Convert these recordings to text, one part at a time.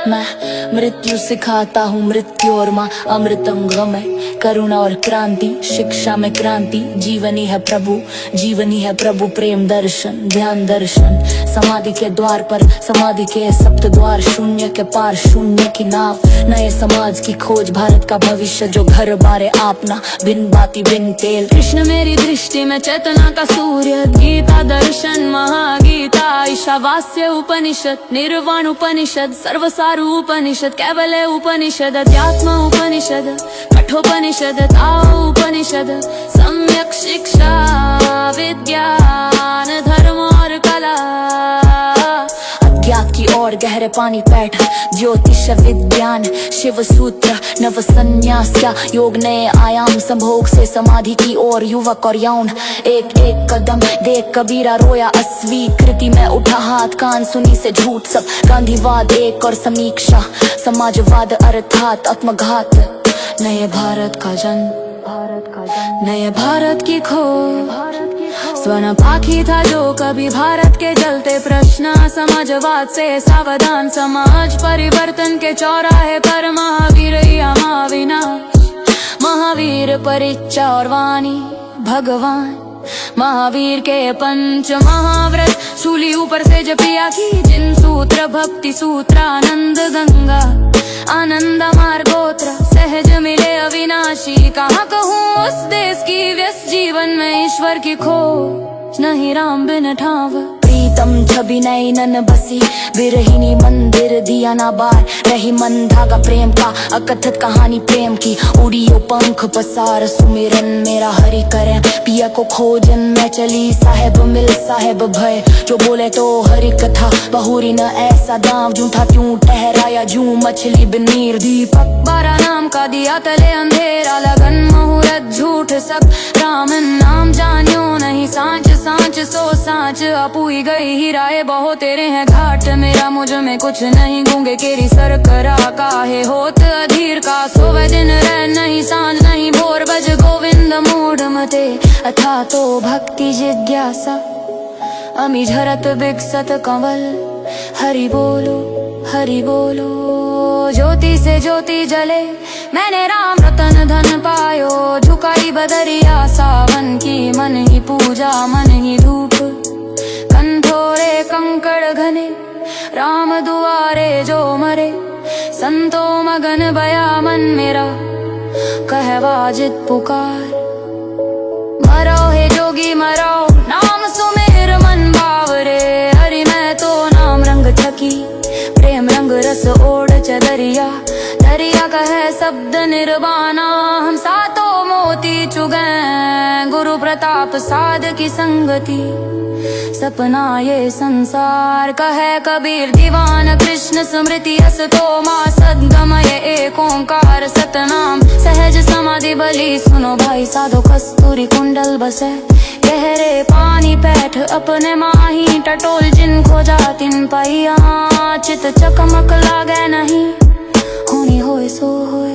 मैं मृत्यु सिखाता हूँ मृत्यु और माँ अमृतम गमय, करुणा और क्रांति, शिक्षा में क्रांति। जीवन ही है प्रभु, जीवन ही है प्रभु, प्रेम दर्शन, ध्यान दर्शन। समाधि के द्वार पर, समाधि के सप्त द्वार, शून्य के पार, शून्य की नाव। नए समाज की खोज, भारत का भविष्य जो घर बारे आपना, बिन बाती बिन तेल। कृष्ण मेरी दृष्टि में चेतना का सूर्य, गीता दर्शन महागीता, ईशावास्य उपनिषद, निर्वाण उपनिषद, सर्वसारु उपनिषद, कैवल्य उपनिषद, अध्यात्म उपनिषद, कठोपनिषद, ताओ उपनिषद। सम्यक शिक्षा, विज्ञान, धर्म और कला, अज्ञात की ओर गहरे पानी पैठ, ज्योतिष विज्ञान, शिव सूत्र, नव संन्यास का योग, नए आयाम, संभोग से समाधि की ओर, युवक और यौन। एक एक कदम देख कबीरा रोया, अस्वीकृति में उठा हाथ, कान सुनी से झूठ सब। गांधीवाद एक और समीक्षा, समाजवाद अर्थात आत्मघात। नए भारत का जन्म, नए भारत की खोज, स्वर्ण पाखी था जो कभी भारत के जलते प्रश्न। समाजवाद से सावधान, समाज परिवर्तन के चौराहे पर, महावीर या महाविनाश, महावीर परिचा और वाणी भगवान। महावीर के पंच महाव्रत, सूली ऊपर से जपिया की, जिन सूत्र भक्ति सूत्र, आनंद गंगा, आनंद मार्गोत्र, सहज मिले अविनाशी। कहाँ कहूँ उस देश की व्यस्त जीवन में, ईश्वर की खोज नहीं राम बिन ठाव। प्रीतम छवि नई नन बसी, विरहिनी मंदिर दिया ना बार, रही मन धागा प्रेम का, अकथित कहानी प्रेम की। उड़ियो पंख पसार, सुमिरन मेरा हरि करें, पिया को खोजन मैं चली, साहेब मिल साहेब भय, जो बोले तो हरि कथा। बहुरी न ऐसा दाव, जूठा क्यों ठहराया जूं मछली बिन नीर। दीपक 12 नाम का दिया तले अंधेरा, लगन मुहूर्त झूठ सब, राम नाम जानियो नहीं, सांच सांच सो सांच, अपुई गई हीराए बहु तेरे हैं घाट। मेरा मुझ में कुछ नहीं, गूंगे केरी सर करा काहे होत अधीर का। सोवे दिन रह नहीं, सांझ नहीं भोर, बज गोविंद मूढ़ मते, अथा तो भक्ति जिज्ञासा। अमी झरत बिकसत कंवल, हरि बोलो हरि बोलो। ज्योति से ज्योति जले, मैंने राम रतन धन पायो, झुकाई बदरिया सावन की, मन ही पूजा मन ही धूप। कंठोरे कंकड़ घने, राम दुआरे जो मरे, संतों मगन बया मन मेरा, कहवा जित पुकार। मरो हे जोगी मरो, नाम सुमेर मन बावरे, हरि मैं तो नाम रंग थकी, प्रेम रंग रस ओढ़ चदरिया। दरिया कहे शब्द निर्वाणा, हम सातों मोती चुगें, गुरु प्रताप साध की संगति। सपना ये संसार कहे कबीर, दीवान कृष्ण स्मृति अस तो माँ, सद्गमय एक ओंकार सतनाम। सहज समाधि बलि सुनो भाई साधो, कस्तूरी कुंडल बसे, गहरे पानी पैठ अपने माही, टटोल जिन खोजा तिन पाइया। चित चकमक लागे नहीं, होनी होए सो होए।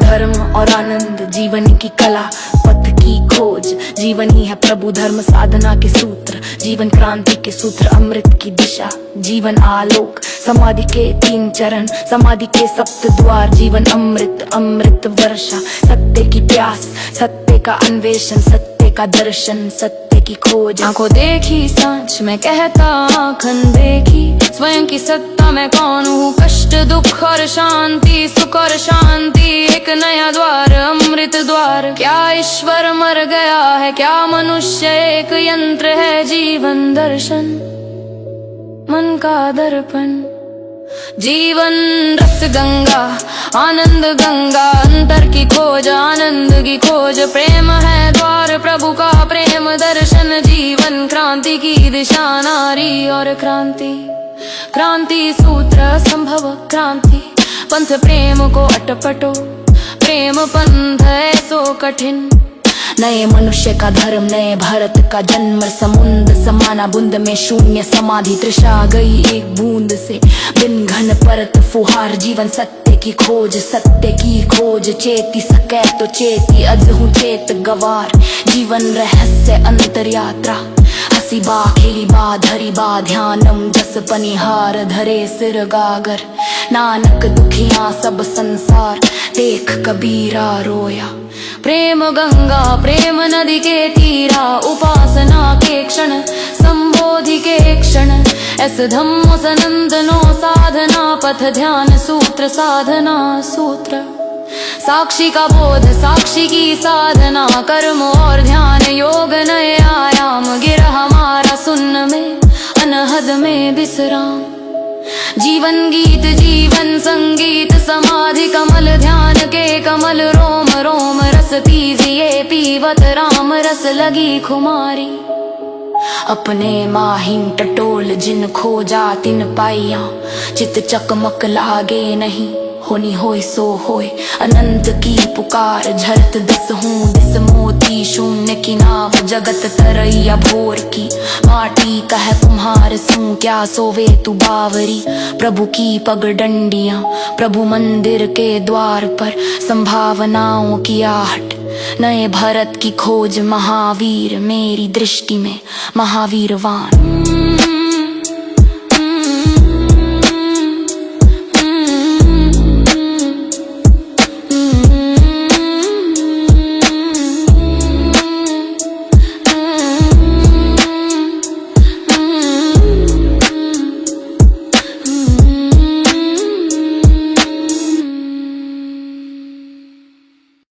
धर्म और आनंद जीवन की कला, पथ की खोज, जीवन ही है प्रभु धर्म साधना के सूत्र। जीवन क्रांति के सूत्र, अमृत की दिशा, जीवन आलोक। समाधि के 3 चरण, समाधि के सप्त द्वार, जीवन अमृत अमृत वर्षा। सत्य की प्यास, सत्य का अन्वेषण, सत्य का दर्शन, सत्य की खोज। आंखों देखी सांच में कहता आँखन देखी, स्वयं की सत्ता में कौन हूँ। कष्ट दुख और शांति, सुख और शांति, एक नया द्वार अमृत द्वार। क्या ईश्वर मर गया है, क्या मनुष्य एक यंत्र है। जीवन दर्शन, मन का दर्पण, जीवन रस गंगा, आनंद गंगा। अंतर की खोज, आनंद की खोज, प्रेम है द्वार प्रभु का, प्रेम दर्शन। जीवन क्रांति की दिशा, नारी और क्रांति। क्रांति सूत्र संभव क्रांति, पंथ प्रेम को अटपटो, प्रेम पंथ ऐसो कठिन। नए मनुष्य का धर्म, नए भारत का जन्म। समुद्र समाना बूंद में शून्य समाधि, तृषा गई एक बूंद से, बिन घन परत फुहार। जीवन सत्य की खोज, सत्य की खोज। चेती सके तो चेती, अज हूँ चेत गवार। जीवन रहस्य अंतर यात्रा, हसी बा खेली बा धरी बा ध्यानम जस पनिहार धरे सिर गागर नानक दुखियां सब संसार देख कबीरा रोया प्रेम गंगा प्रेम नदी के तीरा उपासना के क्षण संबोधि के क्षण ऐस धम्मो सनंदनो साधना पथ ध्यान सूत्र साधना सूत्र साक्षी का बोध साक्षी की साधना कर्म और ध्यान योग नए आयाम गिर हमारा सुन्न में अनहद में विश्राम जीवन गीत जीवन संगीत समाधि कमल ध्यान के कमल रोम रोम रस पीजिए पीवत राम रस लगी खुमारी अपने माहिन टटोल जिन खोजा तिन पाइया चित चकमक लागे नहीं होनी होय सो होय अनंत की पुकार झरत दिस मोती शून्य की नाव जगत तरैया भोर की माटी कह कुम्हार सू क्या सोवे तू बावरी प्रभु की पगडंडियां प्रभु मंदिर के द्वार पर संभावनाओं की आहट नए भारत की खोज महावीर मेरी दृष्टि में महावीरवान